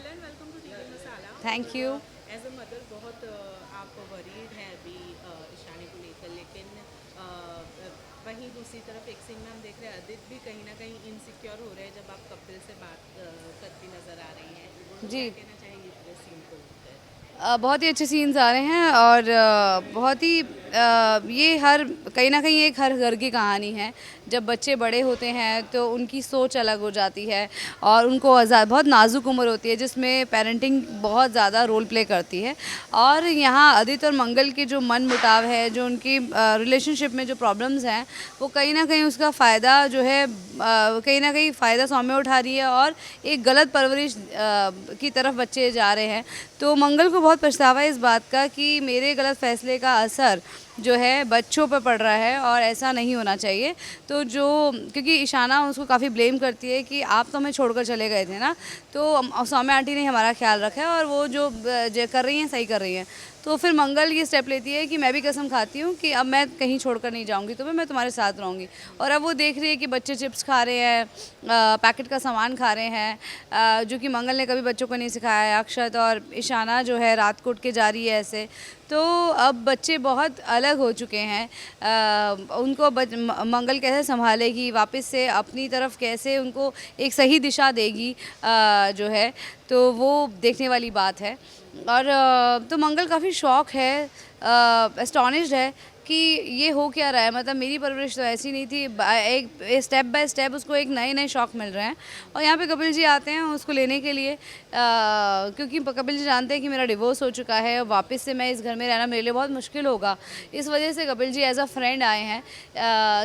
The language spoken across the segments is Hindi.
Hello and welcome to TV Masala. Thank you. As a mother बहुत आप वरीड हैं अभी ईशानी को लेकर, लेकिन वहीं दूसरी तरफ एक सीन में हम देख रहे हैं आदित्य भी कहीं ना कहीं इनसिक्योर हो रहे हैं जब आप कपिल से बात करती नजर आ रही हैं, तो क्या जी। कहना चाहेंगी पूरे सीन को लेकर? बहुत ही अच्छे सीन्स आ रहे हैं और बहुत ही ये हर कहीं ना कहीं एक हर घर की कहानी है। जब बच्चे बड़े होते हैं तो उनकी सोच अलग हो जाती है और उनको बहुत नाजुक उम्र होती है जिसमें पेरेंटिंग बहुत ज़्यादा रोल प्ले करती है। और यहाँ आदित्य और मंगल के जो मन मुटाव है, जो उनकी रिलेशनशिप में जो प्रॉब्लम्स हैं, वो कहीं ना कहीं उसका फ़ायदा जो है कहीं ना कहीं फ़ायदा सौम्य उठा रही है और एक गलत परवरिश की तरफ बच्चे जा रहे हैं। तो मंगल को बहुत पछतावा है इस बात का कि मेरे गलत फैसले का असर जो है बच्चों पर पड़ रहा है और ऐसा नहीं होना चाहिए। तो जो क्योंकि ईशाना उसको काफ़ी ब्लेम करती है कि आप तो हमें छोड़कर चले गए थे ना, तो सौम्या आंटी ने हमारा ख्याल रखा है और वो जो कर रही हैं सही कर रही हैं। तो फिर मंगल ये स्टेप लेती है कि मैं भी कसम खाती हूँ कि अब मैं कहीं छोड़कर नहीं जाऊँगी तुम्हें, मैं तुम्हारे साथ रहूँगी। और अब वो देख रही है कि बच्चे चिप्स खा रहे हैं, पैकेट का सामान खा रहे हैं, जो कि मंगल ने कभी बच्चों को नहीं सिखाया है। अक्षत और ईशाना जो है रात को उठ के जा रही है ऐसे। तो अब बच्चे बहुत अलग हो चुके हैं। उनको मंगल कैसे संभालेगी, वापस से अपनी तरफ कैसे उनको एक सही दिशा देगी जो है, तो वो देखने वाली बात है। और तो मंगल काफ़ी शॉक है, एस्टॉनिश्ड है कि ये हो क्या रहा है। मतलब मेरी परवरिश तो ऐसी नहीं थी। एक स्टेप बाय स्टेप उसको एक नए नए शौक मिल रहे हैं और यहाँ पे कपिल जी आते हैं उसको लेने के लिए, क्योंकि कपिल जी जानते हैं कि मेरा डिवोर्स हो चुका है और वापस से मैं इस घर में रहना मेरे लिए बहुत मुश्किल होगा। इस वजह से Kapil ji as a friend आए हैं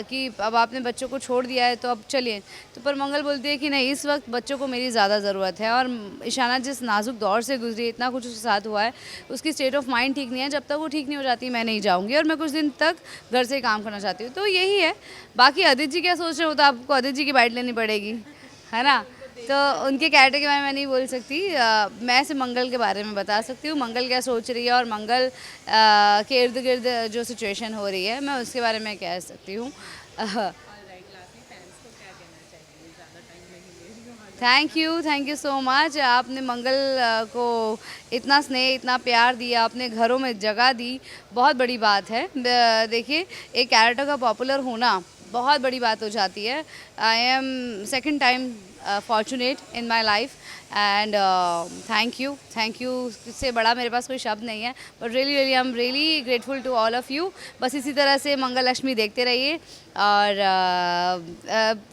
कि अब आपने बच्चों को छोड़ दिया है तो अब चलिए। तो पर मंगल बोलती है कि नहीं, इस वक्त बच्चों को मेरी ज़्यादा ज़रूरत है और ईशाना जिस नाजुक दौर से गुजरी, इतना कुछ उसके साथ हुआ है, उसकी स्टेट ऑफ माइंड ठीक नहीं है। जब तक वो ठीक नहीं हो जाती मैं नहीं जाऊँगी और मैं कुछ दिन तक घर से ही काम करना चाहती हूँ। तो यही है। बाकी आदित्य जी क्या सोच रहे हो तो आपको आदित्य जी की बाइट लेनी पड़ेगी, है ना। तो उनके कैरेक्टर के बारे में मैं नहीं बोल सकती। मैं सिर्फ मंगल के बारे में बता सकती हूँ, मंगल क्या सोच रही है और मंगल के इर्द गिर्द जो सिचुएशन हो रही है मैं उसके बारे में कह सकती हूँ। ऑलराइट, लास्टली फैंस को क्या कहना चाहेंगे? ज़्यादा टाइम नहीं ले रही हूँ आज। Thank you so much. आपने मंगल को इतना स्नेह, इतना प्यार दिया, अपने घरों में जगह दी, बहुत बड़ी बात है। देखिए, एक कैरेक्टर का पॉपुलर होना बहुत बड़ी बात हो जाती है। I am second time fortunate in my life and thank you. इससे बड़ा मेरे पास कोई शब्द नहीं है, but really I am really grateful to all of you. बस इसी तरह से मंगल लक्ष्मी देखते रहिए और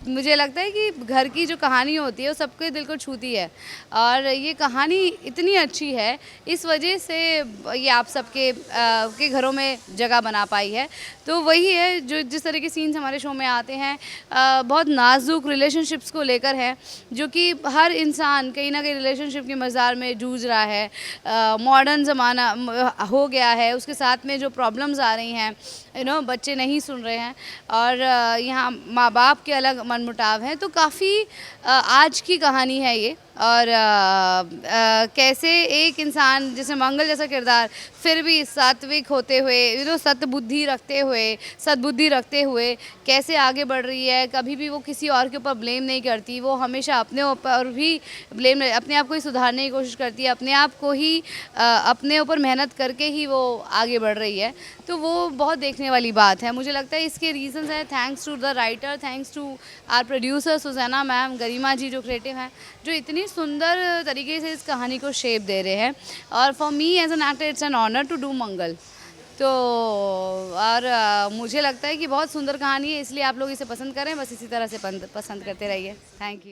मुझे लगता है कि घर की जो कहानी होती है वो सबके दिल को छूती है और ये कहानी इतनी अच्छी है, इस वजह से ये आप सबके के घरों में जगह बना पाई है। तो वही है जो जिस तरह के सीन्स हमारे शो में आते हैं, बहुत नाजुक रिलेशनशिप्स को लेकर है, जो कि हर इंसान कहीं ना कहीं रिलेशनशिप की मज़ार में जूझ रहा है। मॉडर्न ज़माना हो गया है, उसके साथ में जो प्रॉब्लम्स आ रही हैं, बच्चे नहीं सुन रहे हैं और यहाँ माँ बाप के अलग मनमुटाव हैं। तो काफ़ी आज की कहानी है ये। और कैसे एक इंसान जैसे मंगल जैसा किरदार फिर भी सात्विक होते हुए, सद्बुद्धि रखते हुए कैसे आगे बढ़ रही है। कभी भी वो किसी और के ऊपर ब्लेम नहीं करती, वो हमेशा अपने ऊपर भी अपने आप को ही सुधारने की कोशिश करती है, अपने आप को ही अपने ऊपर मेहनत करके ही वो आगे बढ़ रही है। तो वो बहुत देखने वाली बात है। मुझे लगता है इसके रीजंस हैं thanks to the writer, thanks to our producer Suzanna ma'am, Garima ji जो क्रिएटिव हैं, जो इतनी सुंदर तरीके से इस कहानी को शेप दे रहे हैं। और for me as an actor it's an honour to do Mangal. तो और मुझे लगता है कि बहुत सुंदर कहानी है, इसलिए आप लोग इसे पसंद करें, बस इसी तरह से पसंद करते रहिए। Thank you.